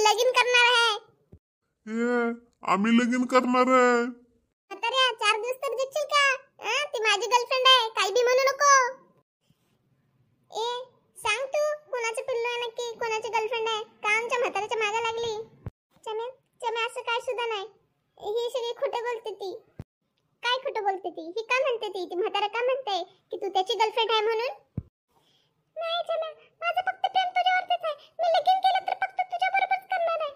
लगीन करणार आहे. आम्ही लगीन करणार आहे. म्हाताऱ्या 4 दिवस तर देशील का? ती माझी गर्लफ्रेंड आहे, काही बी म्हणू नको. ए सांग तू कोणाचं पिल्लू आहे नक्की, कोणाची गर्लफ्रेंड आहे का? आमच्या म्हाताऱ्याच्या मागे लागली. चमे चमे असं काय सुद्धा नाही. ही सगळी खोटं बोलते ती. काय खोटं बोलते ती? ही का म्हणते ती म्हातारा का म्हणते की तू त्याची गर्लफ्रेंड आहे म्हणून? नाही चमे, माझं फक्त प्रेम तुझ्यावरतीच आहे. मी लगीन केलं तर फक्त तुझ्याबरोबरच करणार आहे.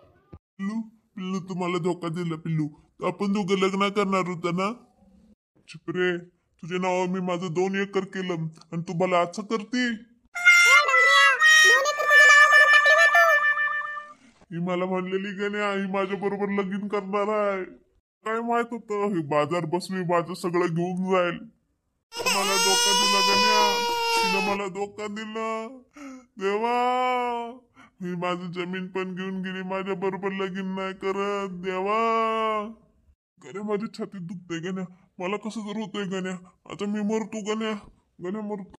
पिल्लू तुम्हाला धोका दिला पिल्लू. आपण दोघं लग्न करणार होतं ना. चिपरे, तुझ्या नावावर मी माझं 2 एकर केलं आणि तू मला असं करते. ही मला म्हणलेली गण्या ही माझ्या बरोबर लगीन करणार आहे. काय माहित होतं हे बाजार बसवी माझं सगळं घेऊन जाईल. मला धोका दिला गण्या, तिनं मला धोका दिला. देवा, ही माझी जमीन पण घेऊन गेली, माझ्या बरोबर लगीन नाही करत. देवा गण्या, माझी छातीत दुखते गण्या, मला कसं तर होतंय गण्या. आता मी मरतो गण्या, गण्या मरतो.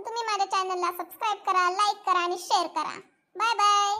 तुम्ही माझ्या चॅनलला सबस्क्राईब करा, लाईक करा आणि शेअर करा. Bye bye.